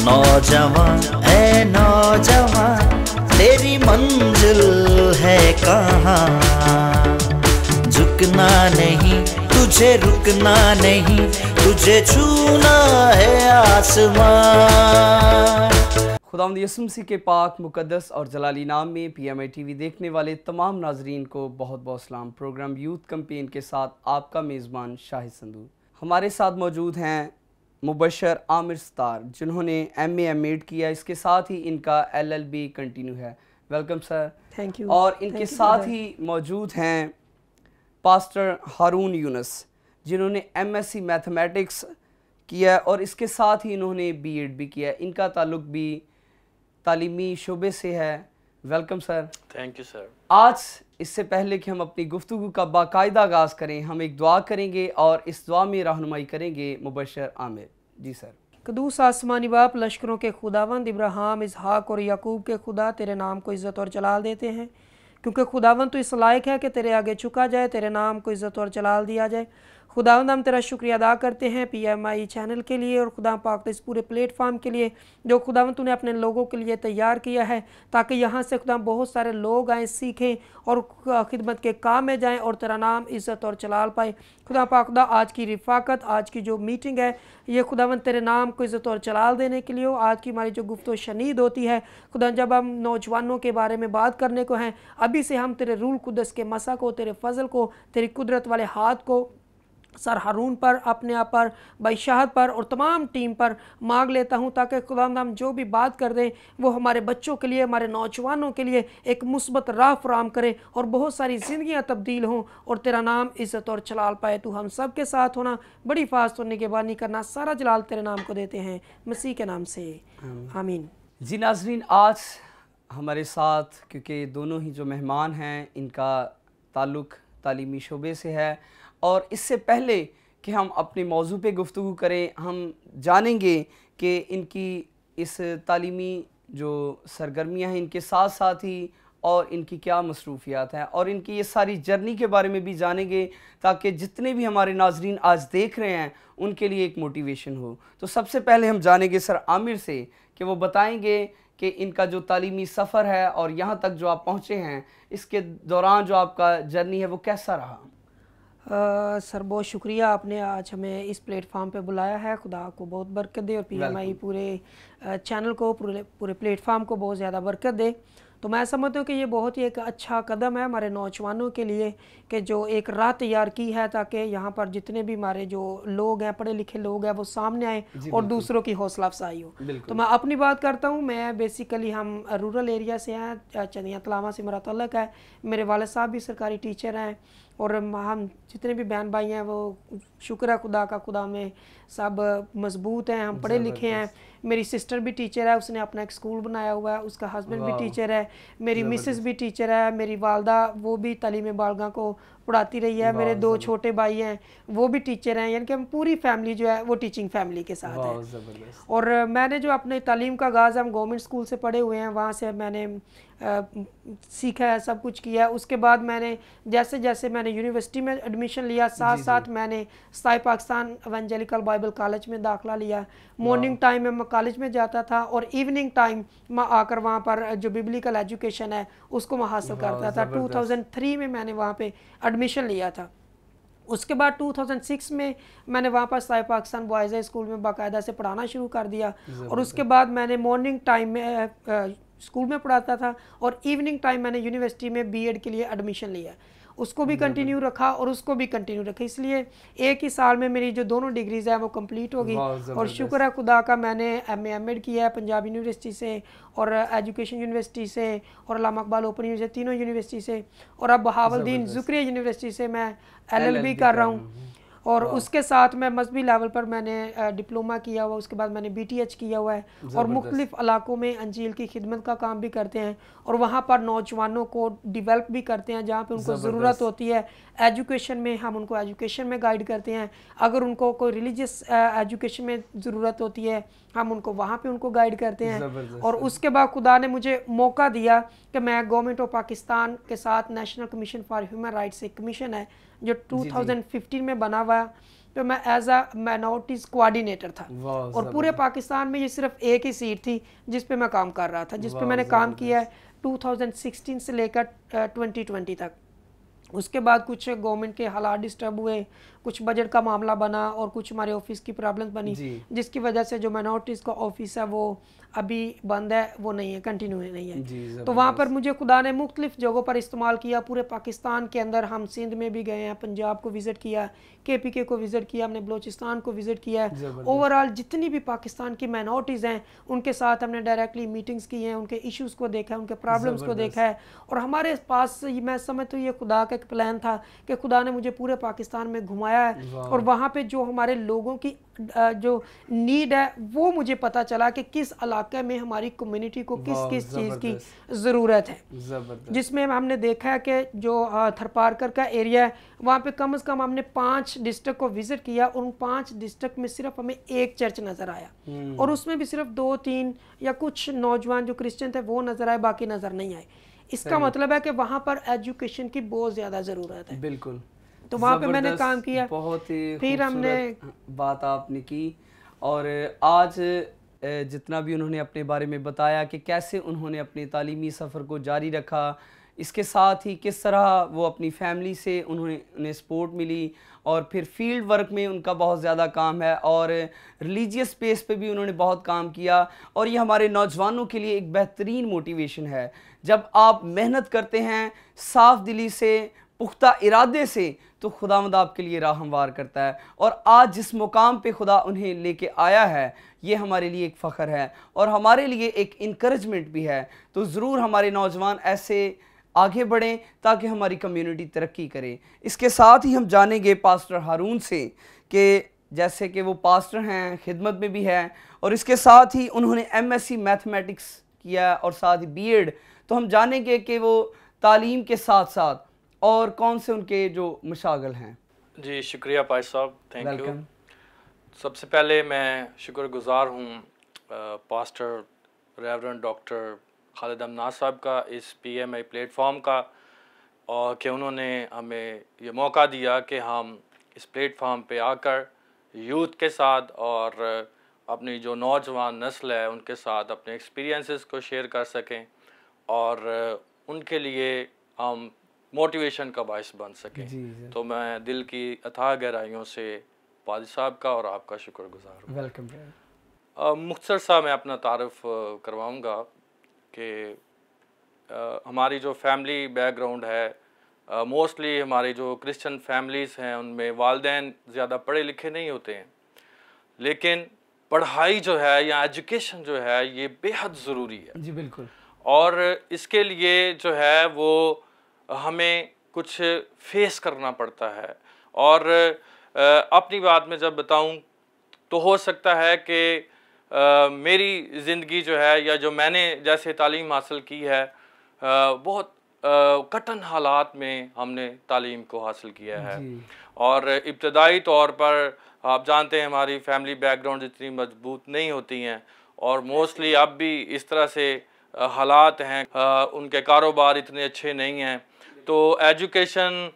नौजवान है नौजवान, तेरी मंजिल है कहाँ। झुकना नहीं तुझे, रुकना नहीं तुझे, छूना है आसमान। खुदावंद यसु मसीह के पाक मुकद्दस और जलाली नाम में PMI TV देखने वाले तमाम नाजरीन को बहुत बहुत सलाम। प्रोग्राम यूथ कैंपेन के साथ आपका मेज़बान शाहिद संधू। हमारे साथ मौजूद हैं मुबशर आमिर सतार, जिन्होंने MA MAd किया, इसके साथ ही इनका LLB कंटिन्यू है। Welcome sir. Thank you. और इनके साथ ही मौजूद हैं पास्टर हारून यूनुस, जिन्होंने MSc मैथमेटिक्स किया और इसके साथ ही इन्होंने BEd भी किया। इनका ताल्लुक भी तालीमी शोबे से है। Welcome sir. Thank you sir. आज इससे पहले कि हम अपनी गुफ्तगू का बाकायदा आगाज करें, हम एक दुआ करेंगे और इस दुआ में रहनुमाई करेंगे मुबशर आमिर। जी सर। कदूस आसमानी बाप, लश्करों के खुदावंद, इब्राहिम, इसहाक और याकूब के खुदा, तेरे नाम को इज़्ज़त और जलाल देते हैं, क्योंकि खुदावंद तो इस लायक है कि तेरे आगे झुका जाए, तेरे नाम को इज़्ज़त और जलाल दिया जाए। खुदावंद हम तेरा शुक्रिया अदा करते हैं PMI चैनल के लिए और खुदा पाक इस पूरे प्लेटफार्म के लिए जो खुदावंद तूने अपने लोगों के लिए तैयार किया है, ताकि यहाँ से खुदा बहुत सारे लोग आएँ, सीखें और खिदमत के काम में जाएं और तेरा नाम इज़्ज़त और जलाल पाए। खुदा पाक खुदा आज की रिफाकत, आज की जो मीटिंग है, ये खुदावंद तेरे नाम को इज़्ज़त और जलाल देने के लिए हो। आज की हमारी जो गुफ्तगू शनीद होती है खुदा, जब हम नौजवानों के बारे में बात करने को हैं, अभी से हम तेरे रूल कुदस के मसा को, तेरे फजल को, तेरी कुदरत वाले हाथ को सर हारून पर, अपने आप पर, भाई शाहद पर और तमाम टीम पर मांग लेता हूँ, ताकि खुदा हम जो भी बात कर दें वो हमारे बच्चों के लिए, हमारे नौजवानों के लिए एक मुस्बत राह फराम करे और बहुत सारी ज़िंदगियाँ तब्दील हों और तेरा नाम इज़्ज़त और जलाल पाए। तू हम सब के साथ होना, बड़ी फास्ट होने के बाद नहीं करना, सारा जलाल तेरे नाम को देते हैं मसीह के नाम से, आमीन। जी नाजरीन, आज हमारे साथ क्योंकि दोनों ही जो मेहमान हैं इनका ताल्लुक़ तालीमी शोबे से है, और इससे पहले कि हम अपने मौजू पे गुफ्तगू करें, हम जानेंगे कि इनकी इस तालीमी जो सरगर्मियाँ हैं इनके साथ साथ ही और इनकी क्या मसरूफियात हैं, और इनकी ये सारी जर्नी के बारे में भी जानेंगे, ताकि जितने भी हमारे नाजरीन आज देख रहे हैं उनके लिए एक मोटिवेशन हो। तो सबसे पहले हम जानेंगे सर आमिर से कि वो बताएंगे कि इनका जो तालीमी सफ़र है और यहाँ तक जो आप पहुँचे हैं, इसके दौरान जो आपका जर्नी है वो कैसा रहा। सर बहुत शुक्रिया, आपने आज हमें इस प्लेटफार्म पे बुलाया है। खुदा को बहुत बरकत दे और PMI पूरे चैनल को, पूरे प्लेटफार्म को बहुत ज़्यादा बरकत दे। तो मैं समझता हूँ कि ये बहुत ही एक अच्छा कदम है हमारे नौजवानों के लिए कि जो एक राह तैयार की है, ताकि यहाँ पर जितने भी हमारे जो लोग हैं, पढ़े लिखे लोग हैं, वो सामने आए और दूसरों की हौसला अफजाई हो। तो मैं अपनी बात करता हूँ। मैं बेसिकली हम रूरल एरिया से हैं, चनिया तलावा से मेरा तल्लक है। मेरे वालिद साहब भी सरकारी टीचर हैं और हम जितने भी बहन भाई हैं वो शुक्र है खुदा का, खुदा में सब मजबूत हैं, हम पढ़े लिखे हैं। मेरी सिस्टर भी टीचर है, उसने अपना एक स्कूल बनाया हुआ है, उसका हस्बैंड भी टीचर है। मेरी मिसेस भी टीचर है, मेरी वालदा वो भी तालीम बालगा को पढ़ाती रही है। मेरे दो छोटे भाई हैं, वो भी टीचर हैं, यानी कि हम पूरी फैमिली जो है वो टीचिंग फैमिली के साथ है। और मैंने जो अपने तालीम का आगाज़ हम गवर्नमेंट स्कूल से पढ़े हुए हैं, वहाँ से मैंने सीखा है, सब कुछ किया है। उसके बाद मैंने जैसे जैसे मैंने यूनिवर्सिटी में एडमिशन लिया, साथ साथ मैंने Sai Pakistan evangelical Bible college में दाखिला लिया। मॉर्निंग टाइम में मैं कॉलेज में जाता था और इवनिंग टाइम मैं आकर वहाँ पर जो बिब्लिकल एजुकेशन है उसको मैं हासिल करता था। 2003 में मैंने वहाँ पे एडमिशन लिया था। उसके बाद 2006 में मैंने वहाँ पर साई पाकिस्तान बॉयज़ स्कूल में बाकायदा से पढ़ाना शुरू कर दिया, और उसके बाद मैंने मॉर्निंग टाइम में स्कूल में पढ़ाता था और इवनिंग टाइम मैंने यूनिवर्सिटी में BEd के लिए एडमिशन लिया, उसको भी कंटिन्यू रखा और उसको भी कंटिन्यू रखा। इसलिए एक ही साल में मेरी जो दोनों डिग्रीज है वो कंप्लीट हो गई, और शुक्र है खुदा का, मैंने MA MAd किया है पंजाब यूनिवर्सिटी से और एजुकेशन यूनिवर्सिटी से और अल्लामा इकबाल ओपन यूनिवर्सिटी, तीनों यूनिवर्सिटी से, और अब बहावलदीन ज़ुकरिया यूनिवर्सिटी से मैं LLB कर रहा हूँ। और उसके साथ मैं मजहबी लेवल पर मैंने डिप्लोमा किया हुआ, उसके बाद मैंने BTH किया हुआ है, और मुख्तलिफ इलाकों में अंजील की खिदमत का काम भी करते हैं, और वहाँ पर नौजवानों को डिवेल्प भी करते हैं जहाँ पे उनको ज़रूरत होती है। एजुकेशन में हम उनको एजुकेशन में गाइड करते हैं, अगर उनको कोई रिलीजियस एजुकेशन में ज़रूरत होती है हम उनको वहाँ पे उनको गाइड करते हैं। और उसके बाद खुदा ने मुझे मौका दिया कि मैं गवर्नमेंट ऑफ पाकिस्तान के साथ national commission for human rights एक कमीशन है जो 2015 में बना हुआ, पे मैं एज अ माइनॉरिटीज़ कोऑर्डिनेटर था। और पूरे पाकिस्तान में ये सिर्फ एक ही सीट थी जिस पे मैं काम कर रहा था, जिस पे मैंने काम किया है 2016 से लेकर 2020 तक। उसके बाद कुछ गवर्नमेंट के हालात डिस्टर्ब हुए, कुछ बजट का मामला बना और कुछ हमारे ऑफिस की प्रॉब्लम्स बनी, जिसकी वजह से जो माइनॉरिटीज़ का ऑफिस है वो अभी बंद है, वो नहीं है, कंटिन्यू नहीं है। तो वहाँ पर मुझे खुदा ने मुख्तलिफ जगहों पर इस्तेमाल किया। पूरे पाकिस्तान के अंदर हम सिंध में भी गए हैं, पंजाब को विज़िट किया, KPK को विज़िट किया, हमने बलोचिस्तान को विज़िट किया है। ओवरऑल जितनी भी पाकिस्तान की माइनॉरिटीज़ हैं उनके साथ हमने डायरेक्टली मीटिंग्स की हैं, उनके इश्यूज़ को देखा है, उनके प्रॉब्लम्स को देखा है। और हमारे पास मैं समझता हूँ ये खुदा का एक प्लान था कि खुदा ने मुझे पूरे पाकिस्तान में घुमाया है और वहाँ पे जो हमारे लोगों की जो नीड है वो मुझे पता चला कि किस इलाके में हमारी कम्युनिटी को किस किस चीज़ की ज़रूरत है। जिसमें हमने देखा है कि जो थरपारकर का एरिया है वहाँ पे कम से कम हमने 5 डिस्ट्रिक्ट को विज़िट किया। उन 5 डिस्ट्रिक्ट में सिर्फ हमें एक चर्च नज़र आया और उसमें भी सिर्फ 2-3 या कुछ नौजवान जो क्रिश्चियन थे वो नज़र आए, बाकी नज़र नहीं आए। इसका मतलब है कि वहाँ पर एजुकेशन की बहुत ज़्यादा ज़रूरत है। बिल्कुल। तो वहाँ पे मैंने काम किया, बहुत ही फिर हमने बात आपने की। और आज जितना भी उन्होंने अपने बारे में बताया कि कैसे उन्होंने अपने तालीमी सफ़र को जारी रखा, इसके साथ ही किस तरह वो अपनी फैमिली से उन्हें सपोर्ट मिली और फिर फील्ड वर्क में उनका बहुत ज़्यादा काम है और रिलीजियस स्पेस पे भी उन्होंने बहुत काम किया। और ये हमारे नौजवानों के लिए एक बेहतरीन मोटिवेशन है। जब आप मेहनत करते हैं साफ़ दिली से, पुख्ता इरादे से, तो खुदावंद आपके लिए राह हमवार करता है। और आज जिस मुकाम पे खुदा उन्हें लेके आया है ये हमारे लिए एक फ़ख्र है और हमारे लिए एक इनकरेजमेंट भी है। तो ज़रूर हमारे नौजवान ऐसे आगे बढ़ें ताकि हमारी कम्युनिटी तरक्की करे। इसके साथ ही हम जानेंगे पास्टर हारून से कि जैसे कि वो पास्टर हैं, खिदमत में भी हैं और इसके साथ ही उन्होंने MSc मैथमेटिक्स किया और साथ ही B.Ed। तो हम जानेंगे कि वो तालीम के साथ साथ और कौन से उनके जो मशागल हैं। जी शुक्रिया पाई साहब, थैंक यू। सबसे पहले मैं शुक्रगुज़ार हूँ पास्टर रेवरेंड डॉक्टर खालिद अमनास साहब का, इस PMI प्लेटफॉर्म का, और कि उन्होंने हमें ये मौका दिया कि हम इस प्लेटफॉर्म पे आकर यूथ के साथ और अपनी जो नौजवान नस्ल है उनके साथ अपने एक्सपीरियंसेस को शेयर कर सकें और उनके लिए हम मोटिवेशन का बायस बन सकें। तो मैं दिल की अथाह गहराइयों से पादी साहब का और आपका शुक्रगुजार हूँ। वेलकम। मुख्तसर सा मैं अपना तारुफ करवाऊँगा कि हमारी जो फैमिली बैकग्राउंड है, मोस्टली हमारी जो क्रिश्चियन फैमिलीज़ हैं उनमें वालिदैन ज़्यादा पढ़े लिखे नहीं होते हैं, लेकिन पढ़ाई जो है या एजुकेशन जो है ये बेहद ज़रूरी है। जी बिल्कुल। और इसके लिए जो है वो हमें कुछ फेस करना पड़ता है। और अपनी बात में जब बताऊं तो हो सकता है कि मेरी ज़िंदगी जो है या जो मैंने जैसे तालीम हासिल की है बहुत कठिन हालात में हमने तालीम को हासिल किया है। और इब्तदाई तौर पर आप जानते हैं हमारी फैमिली बैकग्राउंड इतनी मजबूत नहीं होती हैं और मोस्टली अब भी इस तरह से हालात हैं, उनके कारोबार इतने अच्छे नहीं हैं। तो एजुकेशन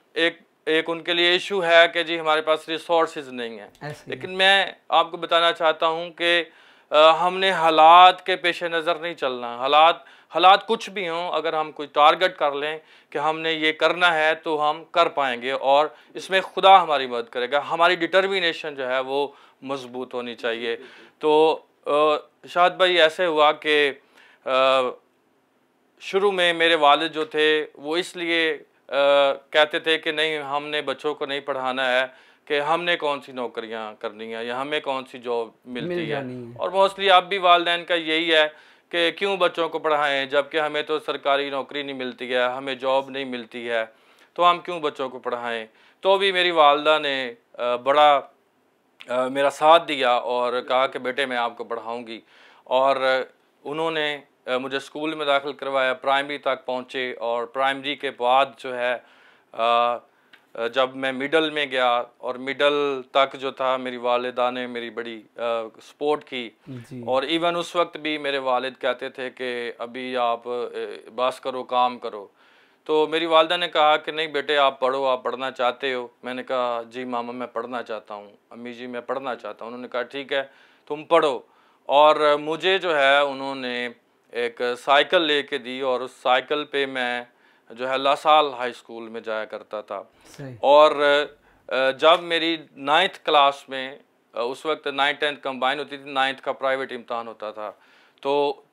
एक उनके लिए इशू है कि जी हमारे पास रिसोर्सेज नहीं हैं। लेकिन मैं आपको बताना चाहता हूं कि हमने हालात के पेश नज़र नहीं चलना। हालात कुछ भी हों, अगर हम कोई टारगेट कर लें कि हमने ये करना है तो हम कर पाएंगे और इसमें खुदा हमारी मदद करेगा। हमारी डिटर्मिनेशन जो है वो मजबूत होनी चाहिए। तो शाद भाई ऐसे हुआ कि शुरू में मेरे वालिद जो थे वो इसलिए कहते थे कि नहीं हमने बच्चों को नहीं पढ़ाना है कि हमने कौन सी नौकरियां करनी है या हमें कौन सी जॉब मिलती है। और मोस्टली अब भी वालिदैन का यही है कि क्यों बच्चों को पढ़ाएं जबकि हमें तो सरकारी नौकरी नहीं मिलती है, हमें जॉब नहीं मिलती है, तो हम क्यों बच्चों को पढ़ाएं। तो भी मेरी वालदा ने बड़ा मेरा साथ दिया और कहा कि बेटे मैं आपको पढ़ाऊँगी। और उन्होंने मुझे स्कूल में दाखिल करवाया, प्राइमरी तक पहुँचे और प्राइमरी के बाद जो है जब मैं मिडल में गया और मिडल तक जो था मेरी वालिदा ने मेरी बड़ी सपोर्ट की। और इवन उस वक्त भी मेरे वालिद कहते थे कि अभी आप बस करो, काम करो। तो मेरी वालिदा ने कहा कि नहीं बेटे आप पढ़ो, आप पढ़ना चाहते हो। मैंने कहा जी मामा मैं पढ़ना चाहता हूँ, अम्मी जी मैं पढ़ना चाहता हूँ। उन्होंने कहा ठीक है तुम पढ़ो। और मुझे जो है उन्होंने एक साइकिल लेके दी और उस साइकिल पे मैं जो है लासाल हाई स्कूल में जाया करता था। और जब मेरी 9th क्लास में, उस वक्त 9th 10th कंबाइन होती थी, 9th का प्राइवेट इम्तहान होता था, तो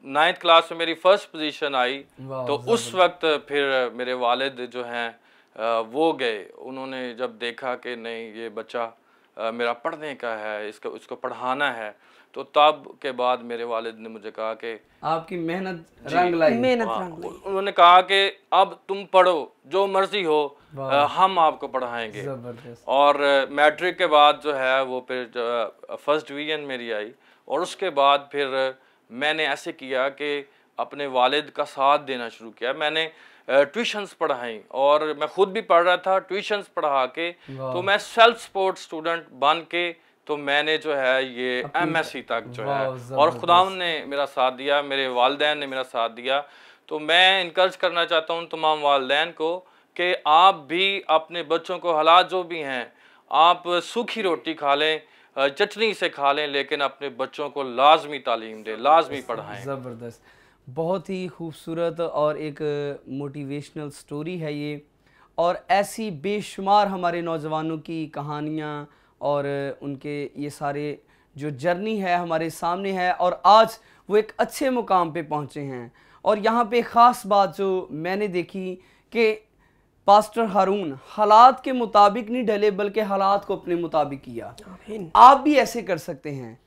9th क्लास में मेरी फर्स्ट पोजीशन आई। तो उस वक्त फिर मेरे वालिद जो हैं वो गए, उन्होंने जब देखा कि नहीं ये बच्चा मेरा पढ़ने का है, इसको पढ़ाना है, तो तब के बाद मेरे वालिद ने मुझे कहा कि आपकी मेहनत रंग लाई। उन्होंने कहा कि अब तुम पढ़ो, जो मर्जी हो हम आपको पढ़ाएंगे। और मैट्रिक के बाद जो है वो फिर फर्स्ट डिवीजन मेरी आई। और उसके बाद फिर मैंने ऐसे किया कि अपने वालिद का साथ देना शुरू किया। मैंने ट्यूशन्स पढ़ाई और मैं खुद भी पढ़ रहा था, ट्यूशन्स पढ़ा के तो मैं सेल्फ सपोर्ट स्टूडेंट बन के तो मैंने जो है ये MSc तक जो है, और खुदावंद ने मेरा साथ दिया, मेरे वालिदैन ने मेरा साथ दिया। तो मैं इनकरेज करना चाहता हूँ तमाम वालिदैन को कि आप भी अपने बच्चों को, हालात जो भी हैं, आप सूखी रोटी खा लें, चटनी से खा लें, लेकिन अपने बच्चों को लाजमी तालीम दें, लाजमी पढ़ाएं। ज़बरदस्त, बहुत ही खूबसूरत और एक मोटिवेशनल स्टोरी है ये। और ऐसी बेशुमार हमारे नौजवानों की कहानियाँ और उनके ये सारे जो जर्नी है हमारे सामने है, और आज वो एक अच्छे मुकाम पे पहुँचे हैं। और यहाँ पे ख़ास बात जो मैंने देखी कि पास्टर हारून हालात के मुताबिक नहीं ढले, बल्कि हालात को अपने मुताबिक किया। आप भी ऐसे कर सकते हैं।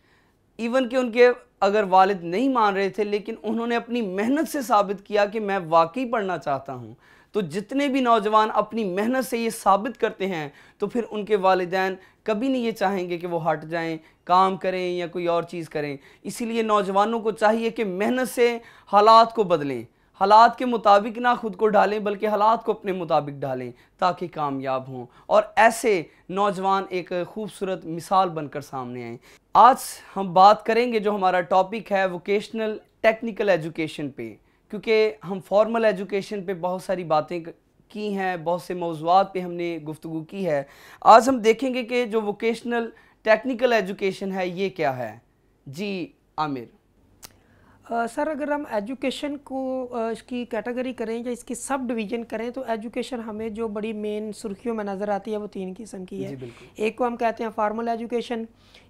इवन कि उनके अगर वालिद नहीं मान रहे थे, लेकिन उन्होंने अपनी मेहनत से साबित किया कि मैं वाकई पढ़ना चाहता हूँ। तो जितने भी नौजवान अपनी मेहनत से ये साबित करते हैं, तो फिर उनके वालिदैन कभी नहीं ये चाहेंगे कि वो हट जाएं, काम करें या कोई और चीज़ करें। इसीलिए नौजवानों को चाहिए कि मेहनत से हालात को बदलें, हालात के मुताबिक ना खुद को डालें, बल्कि हालात को अपने मुताबिक डालें ताकि कामयाब हों। और ऐसे नौजवान एक खूबसूरत मिसाल बनकर सामने आएँ। आज हम बात करेंगे, जो हमारा टॉपिक है वोकेशनल टेक्निकल एजुकेशन पे, क्योंकि हम फॉर्मल एजुकेशन पे बहुत सारी बातें की हैं, बहुत से मौज़ूआत पे हमने गुफ्तगू की है। आज हम देखेंगे कि जो वोकेशनल टेक्निकल एजुकेशन है ये क्या है। जी आमिर। सर अगर हम एजुकेशन को इसकी कैटेगरी करें या इसकी सब डिवीज़न करें, तो एजुकेशन हमें जो बड़ी मेन सुर्खियों में नज़र आती है वो 3 किस्म की है। एक को हम कहते हैं फॉर्मल एजुकेशन,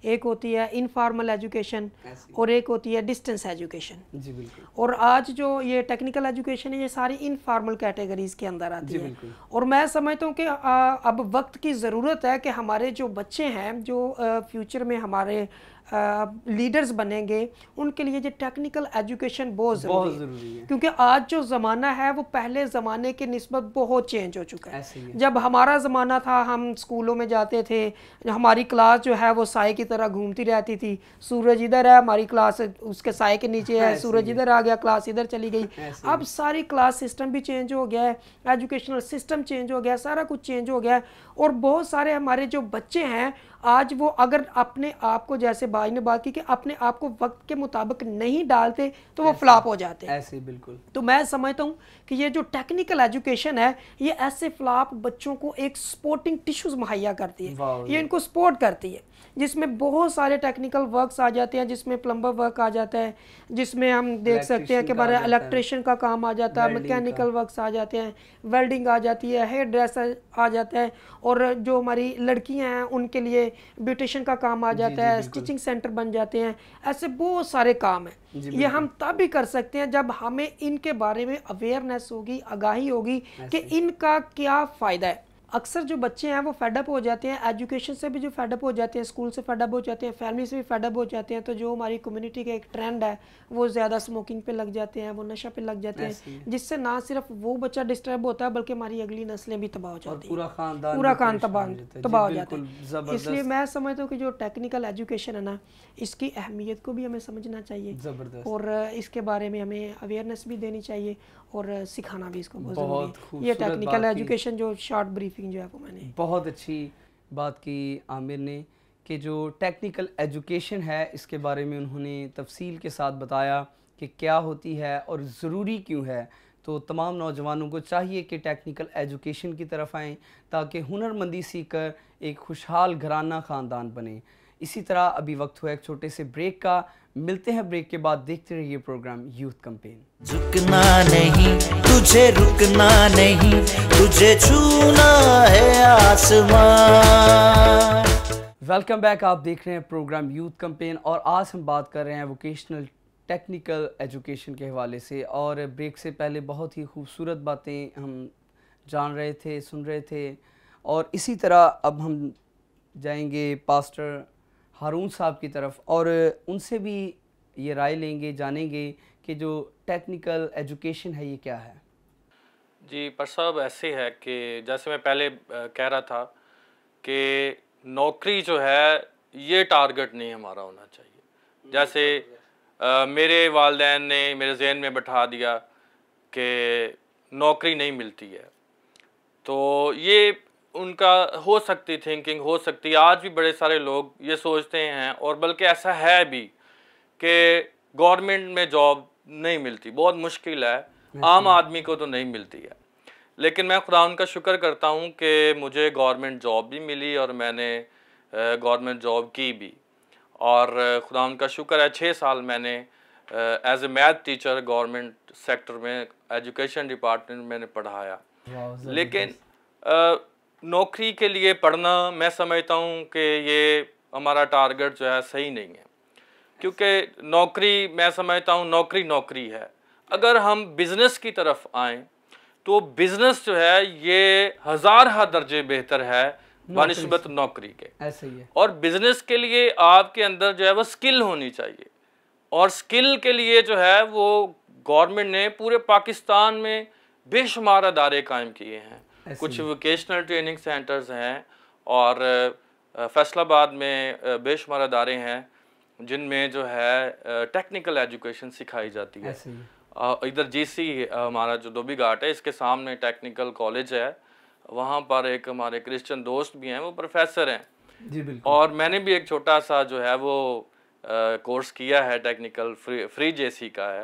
एक होती है इनफॉर्मल एजुकेशन, और एक होती है डिस्टेंस एजुकेशन। जी बिल्कुल। और आज जो ये टेक्निकल एजुकेशन है ये सारी इनफॉर्मल कैटेगरीज के अंदर आती है। और मैं समझता हूँ कि अब वक्त की ज़रूरत है कि हमारे जो बच्चे हैं, जो फ्यूचर में हमारे लीडर्स बनेंगे, उनके लिए ये टेक्निकल एजुकेशन बहुत ज़रूरी है। क्योंकि आज जो ज़माना है वो पहले ज़माने के निस्बत बहुत चेंज हो चुका है। जब हमारा ज़माना था, हम स्कूलों में जाते थे, हमारी क्लास जो है वो साए की तरह घूमती रहती थी। सूरज इधर है, हमारी क्लास उसके साए के नीचे है, सूरज इधर आ गया, क्लास इधर चली गई। अब सारी क्लास सिस्टम भी चेंज हो गया है, एजुकेशनल सिस्टम चेंज हो गया है, सारा कुछ चेंज हो गया है। और बहुत सारे हमारे जो बच्चे हैं आज, वो अगर अपने आप को, जैसे भाई ने बात की कि अपने आप को वक्त के मुताबिक नहीं डालते तो वो फ्लॉप हो जाते हैं। ऐसे बिल्कुल। तो मैं समझता हूँ कि ये जो टेक्निकल एजुकेशन है ये ऐसे फ्लॉप बच्चों को एक सपोर्टिंग टिश्यूज मुहैया करती है, ये इनको सपोर्ट करती है, जिसमें बहुत सारे टेक्निकल वर्क्स आ जाते हैं, जिसमें प्लम्बर वर्क आ जाता है, जिसमें हम देख सकते हैं कि हमारे इलेक्ट्रिशियन का काम आ जाता है, मैकेनिकल वर्क्स आ जाते हैं, वेल्डिंग आ जाती है, हेयर ड्रेसर आ जाता है, और जो हमारी लड़कियां हैं उनके लिए ब्यूटिशियन का काम आ जाता है, स्टिचिंग सेंटर बन जाते हैं। ऐसे बहुत सारे काम हैं। ये हम तब भी कर सकते हैं जब हमें इनके बारे में अवेयरनेस होगी, आगाही होगी कि इनका क्या फ़ायदा है। अक्सर जो बच्चे हैं वो फेडअप हो जाते हैं, एजुकेशन से भी जो फेडअप हो जाते हैं, स्कूल से फेडअप हो जाते हैं, फैमिली से भी फेडअप हो जाते हैं। तो जो हमारी कम्युनिटी का एक ट्रेंड है वो ज़्यादा स्मोकिंग पे लग जाते हैं, वो नशा पे लग जाते हैं, जिससे ना सिर्फ वो बच्चा डिस्टर्ब होता है बल्कि हमारी अगली नस्लें भी तबाह हो जाती हैं, पूरा खान तबाह हो जाता है। इसलिए मैं समझता हूँ कि जो टेक्निकल एजुकेशन है ना, इसकी अहमियत को भी हमें समझना चाहिए और इसके बारे में हमें अवेयरनेस भी देनी चाहिए और सिखाना भी इसको बहुत ज़रूरी है। ये टेक्निकल एजुकेशन जो शॉर्ट ब्रीफिंग जो है वो मैंने बहुत अच्छी बात की आमिर ने, कि जो टेक्निकल एजुकेशन है इसके बारे में उन्होंने तफसील के साथ बताया कि क्या होती है और ज़रूरी क्यों है। तो तमाम नौजवानों को चाहिए कि टेक्निकल एजुकेशन की तरफ आएँ ताकि हुनरमंदी सीखकर एक खुशहाल घराना ख़ानदान बने। इसी तरह अभी वक्त हुआ एक छोटे से ब्रेक का, मिलते हैं ब्रेक के बाद, देखते रहिए प्रोग्राम यूथ कैंपेन। झुकना नहीं, तुझे रुकना नहीं, तुझे छूना है आसमान। वेलकम बैक, आप देख रहे हैं प्रोग्राम यूथ कैंपेन और आज हम बात कर रहे हैं वोकेशनल टेक्निकल एजुकेशन के हवाले से। और ब्रेक से पहले बहुत ही खूबसूरत बातें हम जान रहे थे, सुन रहे थे, और इसी तरह अब हम जाएंगे पास्टर हारून साहब की तरफ और उनसे भी ये राय लेंगे, जानेंगे कि जो टेक्निकल एजुकेशन है ये क्या है। जी पर साहब, ऐसे है कि जैसे मैं पहले कह रहा था कि नौकरी जो है ये टारगेट नहीं हमारा होना चाहिए। जैसे मेरे वालिदैन ने मेरे जहन में बैठा दिया कि नौकरी नहीं मिलती है, तो ये उनका हो सकती थिंकिंग हो सकती है। आज भी बड़े सारे लोग ये सोचते हैं, और बल्कि ऐसा है भी कि गवर्नमेंट में जॉब नहीं मिलती, बहुत मुश्किल है, आम आदमी को तो नहीं मिलती है। लेकिन मैं खुदा उनका शुक्र करता हूँ कि मुझे गवर्नमेंट जॉब भी मिली और मैंने गवर्नमेंट जॉब की भी, और खुदा उनका शुक्र है 6 साल मैंने as a math teacher government sector में एजुकेशन डिपार्टमेंट मैंने पढ़ाया। लेकिन नौकरी के लिए पढ़ना मैं समझता हूँ कि ये हमारा टारगेट जो है सही नहीं है, क्योंकि नौकरी मैं समझता हूँ नौकरी नौकरी है। अगर हम बिज़नेस की तरफ आएँ तो बिज़नेस जो है ये हज़ार दर्जे बेहतर है बनिस्बत नौकरी के। ऐसे ही है। और बिज़नेस के लिए आपके अंदर जो है वो स्किल होनी चाहिए, और स्किल के लिए जो है वो गवर्नमेंट ने पूरे पाकिस्तान में बेशुमार अदारे कायम किए हैं। कुछ वोकेशनल ट्रेनिंग सेंटर्स हैं और फैसलाबाद में बेशुमार अदारे हैं जिनमें जो है टेक्निकल एजुकेशन सिखाई जाती है। इधर जीसी हमारा जो धोबी घाट है इसके सामने टेक्निकल कॉलेज है, वहाँ पर एक हमारे क्रिश्चियन दोस्त भी हैं, वो प्रोफेसर हैं जी बिल्कुल। और मैंने भी एक छोटा सा जो है वो कोर्स किया है, टेक्निकल फ्री जेसी का है,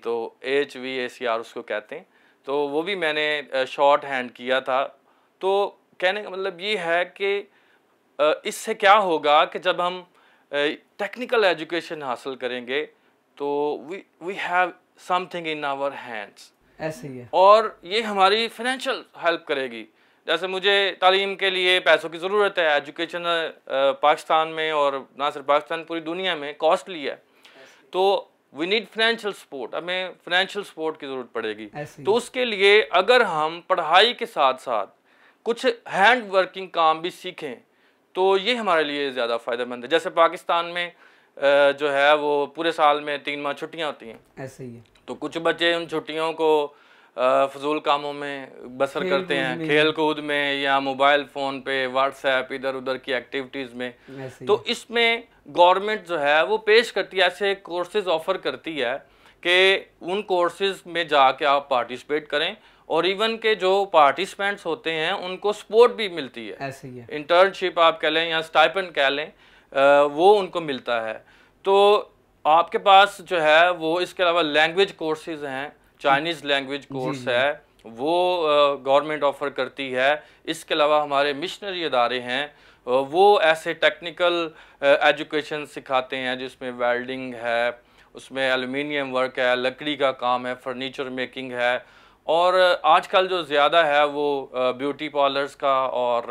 तो HVACR उसको कहते हैं, तो वो भी मैंने शॉर्ट हैंड किया था। तो कहने का मतलब ये है कि इससे क्या होगा कि जब हम टेक्निकल एजुकेशन हासिल करेंगे तो we have something in our hands. ऐसे ही है। और ये हमारी फाइनेंशियल हेल्प करेगी। जैसे मुझे तालीम के लिए पैसों की ज़रूरत है, एजुकेशन पाकिस्तान में और ना सिर्फ पाकिस्तान पूरी दुनिया में कॉस्टली है, तो वी नीड फाइनेंशियल सपोर्ट, हमें फाइनेंशियल सपोर्ट की ज़रूरत पड़ेगी। तो उसके लिए अगर हम पढ़ाई के साथ साथ कुछ हैंड वर्किंग काम भी सीखें तो ये हमारे लिए ज़्यादा फ़ायदेमंद है। जैसे पाकिस्तान में जो है वो पूरे साल में 3 माह छुट्टियाँ होती हैं, ऐसे ही है, तो कुछ बच्चे उन छुट्टियों को फजूल कामों में बसर करते हैं, खेल कूद में या मोबाइल फ़ोन पे व्हाट्सएप इधर उधर की एक्टिविटीज़ में। तो इसमें गवर्नमेंट जो है वो पेश करती है, ऐसे कोर्सेज ऑफ़र करती है कि उन कोर्सेज में जाके आप पार्टिसिपेट करें, और इवन के जो पार्टिसिपेंट्स होते हैं उनको सपोर्ट भी मिलती है, ऐसे ही है, इंटर्नशिप आप कह लें या स्टाइपेंड कह लें, वो उनको मिलता है। तो आपके पास जो है वो इसके अलावा लैंग्वेज कोर्सेज हैं, चाइनीज़ लैंग्वेज कोर्स है वो गवर्नमेंट ऑफ़र करती है। इसके अलावा हमारे मिशनरी अदारे हैं वो ऐसे टेक्निकल एजुकेशन सिखाते हैं जिसमें वेल्डिंग है, उसमें एल्युमिनियम वर्क है, लकड़ी का काम है, फर्नीचर मेकिंग है, और आजकल जो ज़्यादा है वो ब्यूटी पार्लर्स का और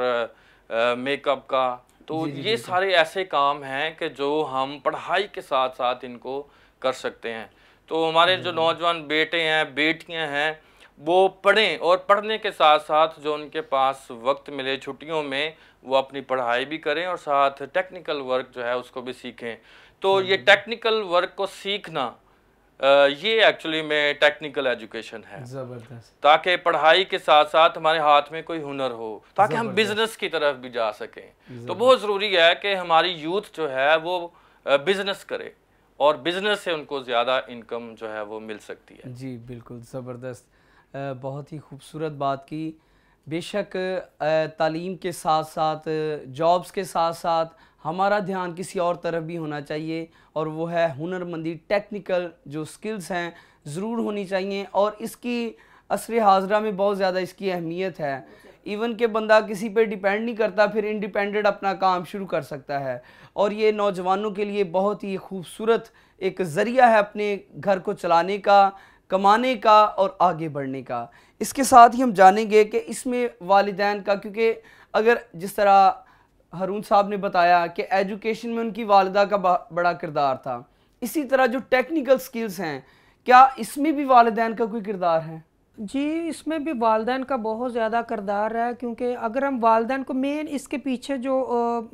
मेकअप का। तो ये सारे ऐसे काम हैं कि जो हम पढ़ाई के साथ साथ इनको कर सकते हैं। तो हमारे जो नौजवान बेटे हैं बेटियां हैं वो पढ़ें, और पढ़ने के साथ साथ जो उनके पास वक्त मिले छुट्टियों में वो अपनी पढ़ाई भी करें और साथ टेक्निकल वर्क जो है उसको भी सीखें। तो ये टेक्निकल वर्क को सीखना ये एक्चुअली में टेक्निकल एजुकेशन है, ज़बरदस्त, ताकि पढ़ाई के साथ साथ हमारे हाथ में कोई हुनर हो ताकि हम बिजनेस की तरफ भी जा सकें। तो बहुत ज़रूरी है कि हमारी यूथ जो है वो बिजनेस करे और बिजनेस से उनको ज़्यादा इनकम जो है वो मिल सकती है। जी बिल्कुल ज़बरदस्त, बहुत ही खूबसूरत बात की। बेशक तालीम के साथ साथ जॉब्स के साथ साथ हमारा ध्यान किसी और तरफ भी होना चाहिए, और वो है हुनरमंदी। टेक्निकल जो स्किल्स हैं ज़रूर होनी चाहिए, और इसकी असर हाज़रा में बहुत ज़्यादा इसकी अहमियत है। इवन के बंदा किसी पे डिपेंड नहीं करता, फिर इंडिपेंडेंट अपना काम शुरू कर सकता है। और ये नौजवानों के लिए बहुत ही खूबसूरत एक ज़रिया है अपने घर को चलाने का, कमाने का और आगे बढ़ने का। इसके साथ ही हम जानेंगे कि इसमें वालिदैन का, क्योंकि अगर जिस तरह हारून साहब ने बताया कि एजुकेशन में उनकी वालिदा का बड़ा किरदार था, इसी तरह जो टेक्निकल स्किल्स हैं, क्या इसमें भी वालिदैन का कोई किरदार है? जी, इसमें भी वालिदैन का बहुत ज़्यादा किरदार है, क्योंकि अगर हम वालिदैन को मेन इसके पीछे जो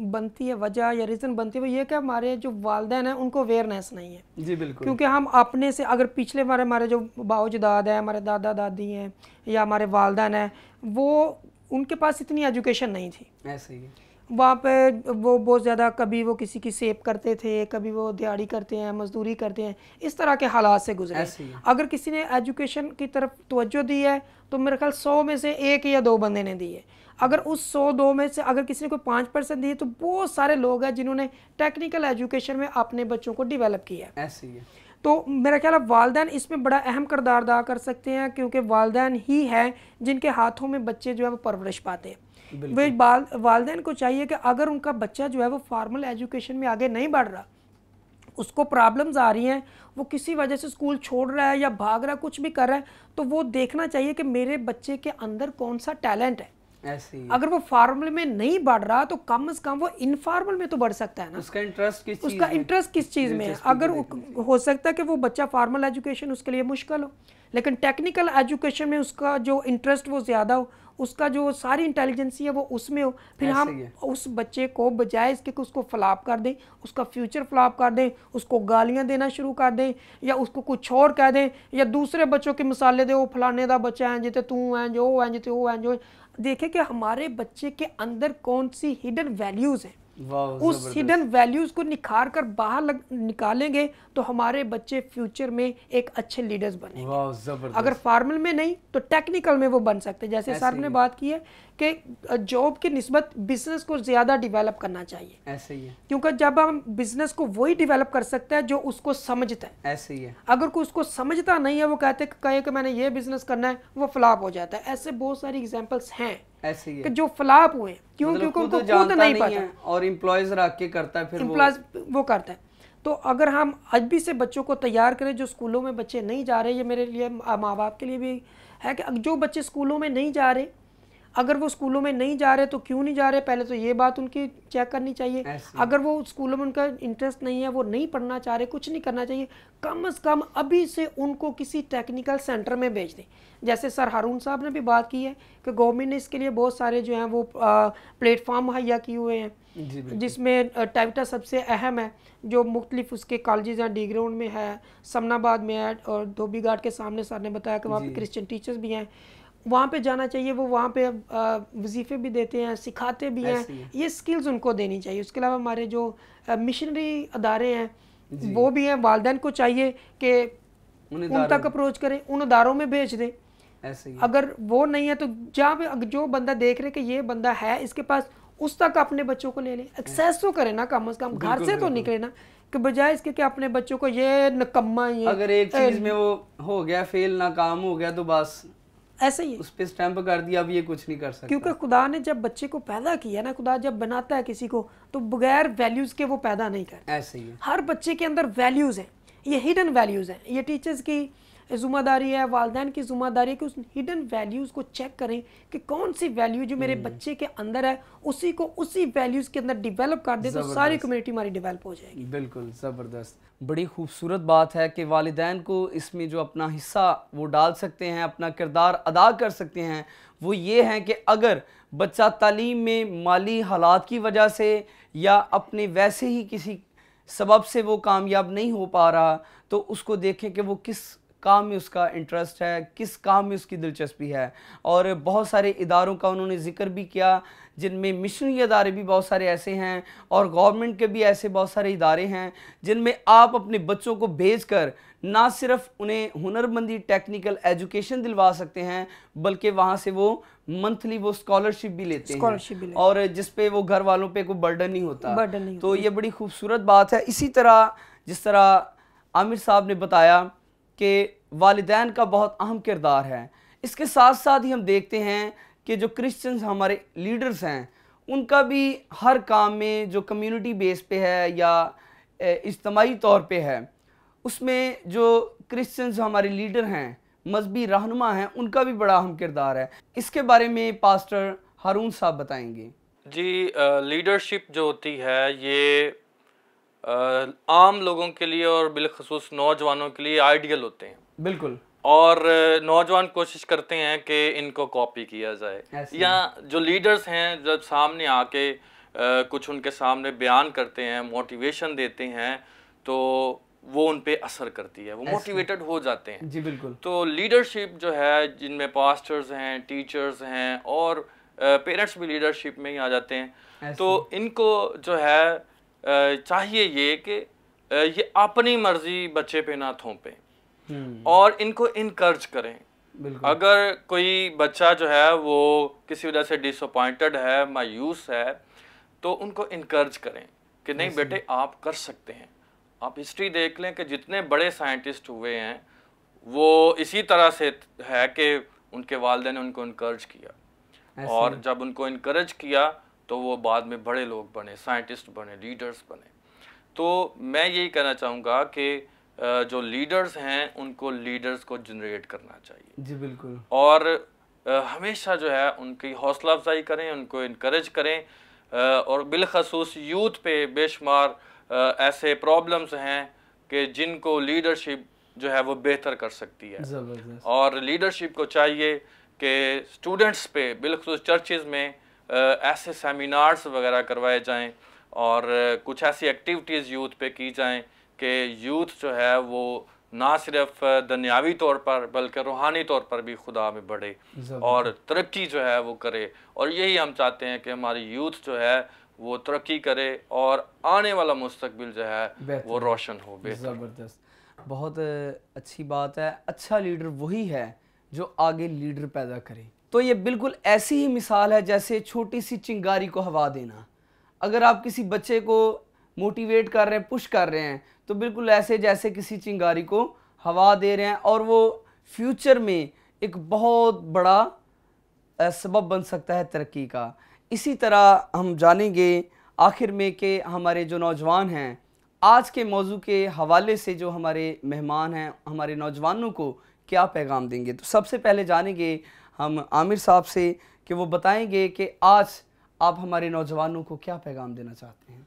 बनती है वजह या रीज़न बनती है वो ये कि हमारे जो वालिदैन हैं उनको अवेयरनेस नहीं है। जी बिल्कुल। क्योंकि हम अपने से अगर पिछले हमारे जो बाऊजदाद हैं, हमारे दादा दादी हैं या हमारे वालिदैन हैं, वो उनके पास इतनी एजुकेशन नहीं थी। ऐसे ही वहाँ पे वो बहुत ज़्यादा, कभी वो किसी की सेव करते थे, कभी वो दिहाड़ी करते हैं, मजदूरी करते हैं, इस तरह के हालात से गुजरे। अगर किसी ने एजुकेशन की तरफ तवज्जो दी है तो मेरे ख्याल 100 में से 1 या 2 बंदे ने दी है। अगर उस 100-2 में से अगर किसी ने कोई 5% दी है तो बहुत सारे लोग हैं जिन्होंने टेक्निकल एजुकेशन में अपने बच्चों को डिवेलप किया है। ऐसे ही है। तो मेरा ख्याल है वालिदैन इसमें बड़ा अहम किरदार अदा कर सकते हैं, क्योंकि वालिदैन ही है जिनके हाथों में बच्चे जो है वो परवरिश पाते हैं। वे वालिदैन को चाहिए कि अगर उनका बच्चा जो है वो फार्मल एजुकेशन में आगे नहीं बढ़ रहा, उसको प्रॉब्लम्स आ रही हैं, वो किसी वजह से स्कूल छोड़ रहा है या भाग रहा है, कुछ भी कर रहा है, तो वो देखना चाहिए कि मेरे बच्चे के अंदर कौन सा टैलेंट है। ऐसी अगर वो फार्मल में नहीं बढ़ रहा तो कम से कम वो इनफॉर्मल में तो बढ़ सकता है ना। उसका इंटरेस्ट किस चीज़ में है। अगर हो सकता है कि वो बच्चा फार्मल एजुकेशन उसके लिए मुश्किल हो, लेकिन टेक्निकल एजुकेशन में उसका जो इंटरेस्ट वो ज़्यादा हो, उसका जो सारी इंटेलिजेंसी है वो उसमें हो, फिर हम उस बच्चे को बजाय इसके कि उसको फ्लॉप कर दें, उसका फ्यूचर फ्लॉप कर दें, उसको गालियां देना शुरू कर दें या उसको कुछ और कह दें या दूसरे बच्चों की मिसालें दें, वो फलाने दा बच्चा है जिते तू है जो है जिते वो है जो। देखें कि हमारे बच्चे के अंदर कौन सी हिडन वैल्यूज़ हैं, उस हिडन वैल्यूज़ को निखार कर बाहर निकालेंगे तो हमारे बच्चे फ्यूचर में एक अच्छे लीडर्स बनेंगे। अगर फार्मल में नहीं तो टेक्निकल में वो बन सकते हैं। जैसे सर ने बात की है कि जॉब की निस्बत बिजनेस को ज़्यादा डेवलप करना चाहिए। ऐसे ही है, क्योंकि जब हम बिजनेस को वही डेवलप कर सकते हैं जो उसको समझता है। ऐसे ही है। अगर कोई उसको समझता नहीं है, वो कहे कि मैंने ये बिजनेस करना है, वो फ्लॉप हो जाता है। ऐसे बहुत सारी एग्जांपल्स हैं ऐसे ही है कि जो फ्लॉप हुए क्यों, क्योंकि उनको खुद नहीं पता और एम्प्लॉयज रख के करता है, फिर वो करता है। तो अगर हम आज भी से बच्चों को तैयार करें, जो स्कूलों में बच्चे नहीं जा रहे, ये मेरे लिए माँ बाप के लिए भी है कि जो बच्चे स्कूलों में नहीं जा रहे, अगर वो स्कूलों में नहीं जा रहे तो क्यों नहीं जा रहे, पहले तो ये बात उनकी चेक करनी चाहिए। अगर वो स्कूलों में उनका इंटरेस्ट नहीं है, वो नहीं पढ़ना चाह रहे, कुछ नहीं करना चाहिए, कम से कम अभी से उनको किसी टेक्निकल सेंटर में भेज दें। जैसे सर हारून साहब ने भी बात की है कि गवर्नमेंट ने इसके लिए बहुत सारे जो हैं वो प्लेटफॉर्म मुहैया किए हुए हैं, जिसमें टाइवटा सबसे अहम है, जो मुख्तलिफ उसके कॉलेजेस हैं, डी ग्राउंड में है, समनाबाद में है, और धोबी घाट के सामने सर ने बताया कि वहाँ पे क्रिश्चियन टीचर्स भी हैं, वहाँ पे जाना चाहिए। वो वहाँ पे वजीफ़े भी देते हैं, सिखाते भी हैं, ये स्किल्स उनको देनी चाहिए। उसके अलावा हमारे जो मिशनरी अदारे हैं वो भी हैं, वालिदैन को चाहिए कि उन तक अप्रोच करें, उन अदारों में भेज दें। ऐसे ही। अगर वो नहीं है तो जहाँ पे जो बंदा देख रहे कि ये बंदा है इसके पास, उस तक अपने बच्चों को ले लें, एक्सेस तो करें ना, कम से कम घर से तो निकले ना, कि बजाय इसके कि अपने बच्चों को ये नकम्मा ये अगर एक चीज में वो हो गया फेल, नाकाम हो गया, तो बस ऐसे ही उस पे स्टैंप कर दिया, अब ये कुछ नहीं कर सकता। क्योंकि खुदा ने जब बच्चे को पैदा किया ना, खुदा जब बनाता है किसी को तो बगैर वैल्यूज के वो पैदा नहीं करता। ऐसे ही है। हर बच्चे के अंदर वैल्यूज हैं, ये हिडन वैल्यूज हैं। ये टीचर्स की ज़िम्मेदारी है, वालिदैन की ज़िम्मेदारी है कि उस हिडन वैल्यूज़ को चेक करें कि कौन सी वैल्यू जो मेरे बच्चे के अंदर है उसी को उसी वैल्यूज़ के अंदर डेवलप कर दे, तो सारी कम्युनिटी हमारी डेवलप हो जाएगी। बिल्कुल ज़बरदस्त। बड़ी खूबसूरत बात है कि वालिदैन को इसमें जो अपना हिस्सा वो डाल सकते हैं, अपना किरदार अदा कर सकते हैं। वो ये हैं कि अगर बच्चा तालीम में माली हालात की वजह से या अपने वैसे ही किसी सबब से वो कामयाब नहीं हो पा रहा, तो उसको देखें कि वो किस काम में उसका इंटरेस्ट है, किस काम में उसकी दिलचस्पी है। और बहुत सारे इदारों का उन्होंने ज़िक्र भी किया, जिनमें मिशनरी इदारे भी बहुत सारे ऐसे हैं और गवर्नमेंट के भी ऐसे बहुत सारे इदारे हैं जिनमें आप अपने बच्चों को भेजकर ना सिर्फ उन्हें हुनरमंदी टैक्निकल एजुकेशन दिलवा सकते हैं, बल्कि वहाँ से वो मंथली वो स्कॉलरशिप भी लेते हैं और जिस पे वो घर वालों पे कोई बर्डन नहीं होता। तो ये बड़ी खूबसूरत बात है। इसी तरह जिस तरह आमिर साहब ने बताया कि वालिदैन का बहुत अहम किरदार है, इसके साथ साथ ही हम देखते हैं कि जो क्रिश्चियंस हमारे लीडर्स हैं उनका भी हर काम में जो कम्युनिटी बेस पे है या इज्तमाही तौर पे है, उसमें जो क्रिश्चियंस हमारे लीडर हैं, मजहबी रहनुमा हैं, उनका भी बड़ा अहम किरदार है। इसके बारे में पास्टर हारून साहब बताएंगे। जी, लीडरशिप जो होती है ये आम लोगों के लिए और बिलखसूस नौजवानों के लिए आइडियल होते हैं। बिल्कुल। और नौजवान कोशिश करते हैं कि इनको कॉपी किया जाए, या जो लीडर्स हैं जब सामने आके कुछ उनके सामने बयान करते हैं, मोटिवेशन देते हैं, तो वो उन पे असर करती है, वो मोटिवेटेड हो जाते हैं। जी बिल्कुल। तो लीडरशिप जो है, जिनमें पास्टर्स हैं, टीचर्स हैं और पेरेंट्स भी लीडरशिप में ही आ जाते हैं, तो इनको जो है चाहिए ये कि ये अपनी मर्जी बच्चे पे ना थोपें और इनको इनकरेज करें। अगर कोई बच्चा जो है वो किसी वजह से डिसअपॉइंटेड है, मायूस है, तो उनको इनकरेज करें कि नहीं बेटे आप कर सकते हैं। आप हिस्ट्री देख लें कि जितने बड़े साइंटिस्ट हुए हैं वो इसी तरह से है कि उनके वालिदैन ने उनको इनकरेज किया, और जब उनको इनकरेज किया तो वो बाद में बड़े लोग बने, साइंटिस्ट बने, लीडर्स बने। तो मैं यही कहना चाहूँगा कि जो लीडर्स हैं उनको लीडर्स को जनरेट करना चाहिए। जी बिल्कुल। और हमेशा जो है उनकी हौसला अफजाई करें, उनको इनकरेज करें। और बिलखसूस यूथ पे बेशुमार ऐसे प्रॉब्लम्स हैं कि जिनको लीडरशिप जो है वो बेहतर कर सकती है। और लीडरशिप को चाहिए कि स्टूडेंट्स पे बिलखसूस चर्चेज़ में ऐसे सेमिनार्स वगैरह करवाए जाएं और कुछ ऐसी एक्टिविटीज़ यूथ पे की जाएं कि यूथ जो है वो ना सिर्फ दुनियावी तौर पर बल्कि रूहानी तौर पर भी खुदा में बढ़े और तरक्की जो है वो करे। और यही हम चाहते हैं कि हमारी यूथ जो है वो तरक्की करे और आने वाला मुस्तकबिल जो है वो रोशन हो। ज़बरदस्त, बहुत अच्छी बात है। अच्छा लीडर वही है जो आगे लीडर पैदा करे। तो ये बिल्कुल ऐसी ही मिसाल है जैसे छोटी सी चिंगारी को हवा देना। अगर आप किसी बच्चे को मोटिवेट कर रहे हैं, पुश कर रहे हैं, तो बिल्कुल ऐसे जैसे किसी चिंगारी को हवा दे रहे हैं और वो फ्यूचर में एक बहुत बड़ा सबब बन सकता है तरक्की का। इसी तरह हम जानेंगे आखिर में कि हमारे जो नौजवान हैं, आज के मौजू के हवाले से जो हमारे मेहमान हैं, हमारे नौजवानों को क्या पैगाम देंगे। तो सबसे पहले जानेंगे हम आमिर साहब से कि वो बताएंगे कि आज आप हमारे नौजवानों को क्या पैगाम देना चाहते हैं।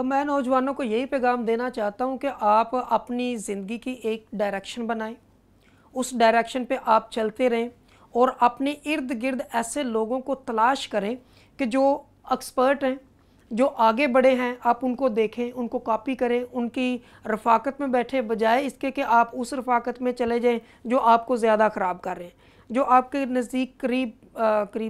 मैं नौजवानों को यही पैगाम देना चाहता हूं कि आप अपनी ज़िंदगी की एक डायरेक्शन बनाएं, उस डायरेक्शन पे आप चलते रहें और अपने इर्द गिर्द ऐसे लोगों को तलाश करें कि जो एक्सपर्ट हैं, जो आगे बढ़े हैं, आप उनको देखें, उनको कॉपी करें, उनकी रफ़ाकत में बैठे, बजाय इसके कि आप उस रफ़ाकत में चले जाएं जो आपको ज़्यादा ख़राब कर रहे हैं। जो आपके नज़दीक करीब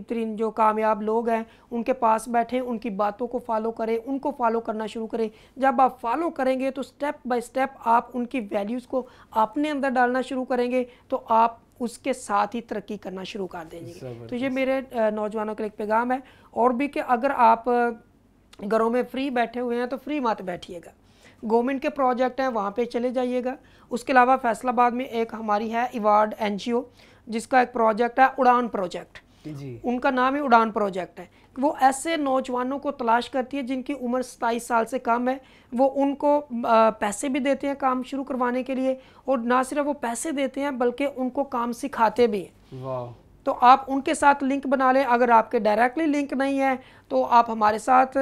तरीन जो कामयाब लोग हैं उनके पास बैठें, उनकी बातों को फॉलो करें, उनको फॉलो करना शुरू करें। जब आप फॉलो करेंगे तो स्टेप बाय स्टेप आप उनकी वैल्यूज़ को अपने अंदर डालना शुरू करेंगे, तो आप उसके साथ ही तरक्की करना शुरू कर देंगे। तो ये मेरे नौजवानों के लिए एक पैगाम है। और भी कि अगर आप घरों में फ्री बैठे हुए हैं तो फ्री मत बैठिएगा, गवर्नमेंट के प्रोजेक्ट हैं वहाँ पे चले जाइएगा। उसके अलावा फैसलाबाद में एक हमारी है इवार्ड NGO जिसका एक प्रोजेक्ट है उड़ान प्रोजेक्ट जी। उनका नाम ही उड़ान प्रोजेक्ट है। वो ऐसे नौजवानों को तलाश करती है जिनकी उम्र 27 साल से कम है। वो उनको पैसे भी देते हैं काम शुरू करवाने के लिए, और ना सिर्फ वो पैसे देते हैं बल्कि उनको काम सिखाते भी हैं। वाह। तो आप उनके साथ लिंक बना लें। अगर आपके डायरेक्टली लिंक नहीं है तो आप हमारे साथ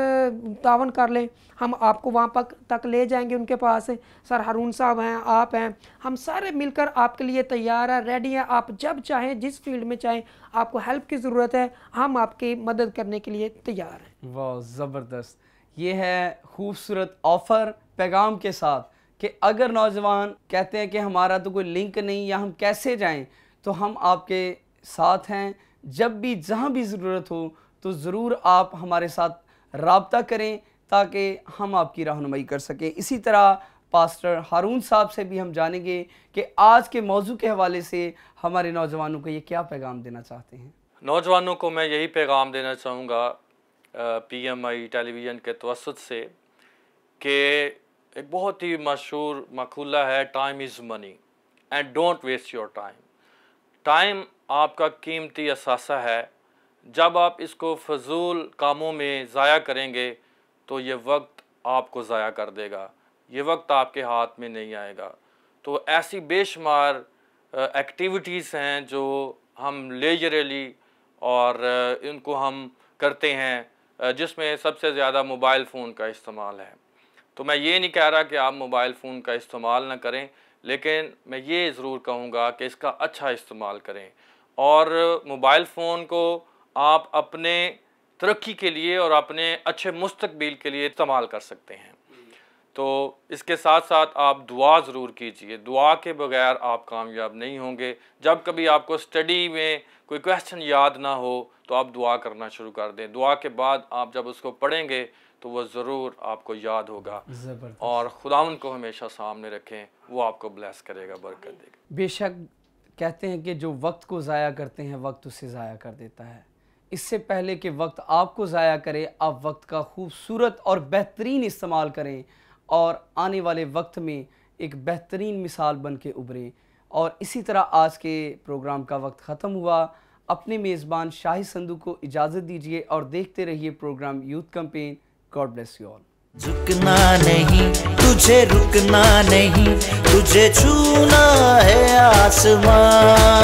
तावन कर लें, हम आपको वहाँ तक ले जाएंगे उनके पास। सर हारून साहब हैं, आप हैं, हम सारे मिलकर आपके लिए तैयार हैं, रेडी हैं। आप जब चाहें, जिस फील्ड में चाहें, आपको हेल्प की ज़रूरत है, हम आपकी मदद करने के लिए तैयार हैं। वाह ज़बरदस्त। ये है खूबसूरत ऑफ़र पैगाम के साथ कि अगर नौजवान कहते हैं कि हमारा तो कोई लिंक नहीं या हम कैसे जाएं, तो हम आपके साथ हैं। जब भी जहां भी ज़रूरत हो तो ज़रूर आप हमारे साथ राब्ता करें ताकि हम आपकी रहनुमाई कर सकें। इसी तरह पास्टर हारून साहब से भी हम जानेंगे कि आज के मौजू के हवाले से हमारे नौजवानों को ये क्या पैगाम देना चाहते हैं। नौजवानों को मैं यही पैगाम देना चाहूँगा PMI टेलीविज़न के तवस्सुत से कि एक बहुत ही मशहूर मक़ूला है, time is money and don't waste your time. Time आपका कीमती असासा है। जब आप इसको फजूल कामों में ज़ाया करेंगे तो ये वक्त आपको ज़ाया कर देगा, ये वक्त आपके हाथ में नहीं आएगा। तो ऐसी बेशुमार एक्टिविटीज़ हैं जो हम लेजरली और इनको हम करते हैं, जिसमें सबसे ज़्यादा मोबाइल फ़ोन का इस्तेमाल है। तो मैं ये नहीं कह रहा कि आप मोबाइल फ़ोन का इस्तेमाल ना करें, लेकिन मैं ये ज़रूर कहूँगा कि इसका अच्छा इस्तेमाल करें और मोबाइल फ़ोन को आप अपने तरक्की के लिए और अपने अच्छे मुस्तकबिल के लिए इस्तेमाल कर सकते हैं। तो इसके साथ साथ आप दुआ ज़रूर कीजिए। दुआ के बगैर आप कामयाब नहीं होंगे। जब कभी आपको स्टडी में कोई क्वेश्चन याद ना हो तो आप दुआ करना शुरू कर दें। दुआ के बाद आप जब उसको पढ़ेंगे तो वो ज़रूर आपको याद होगा और खुदावंद को हमेशा सामने रखें, वो आपको ब्लेस करेगा, बरकत देगा। बेशक कहते हैं कि जो वक्त को ज़ाया करते हैं वक्त उसे ज़ाया कर देता है। इससे पहले कि वक्त आपको ज़ाया करे, आप वक्त का खूबसूरत और बेहतरीन इस्तेमाल करें और आने वाले वक्त में एक बेहतरीन मिसाल बन के उभरें। और इसी तरह आज के प्रोग्राम का वक्त ख़त्म हुआ। अपने मेज़बान शाहिद संधू को इजाज़त दीजिए और देखते रहिए program youth campaign. God bless you all. झुकना नहीं, तुझे रुकना नहीं, तुझे छूना है आसमान।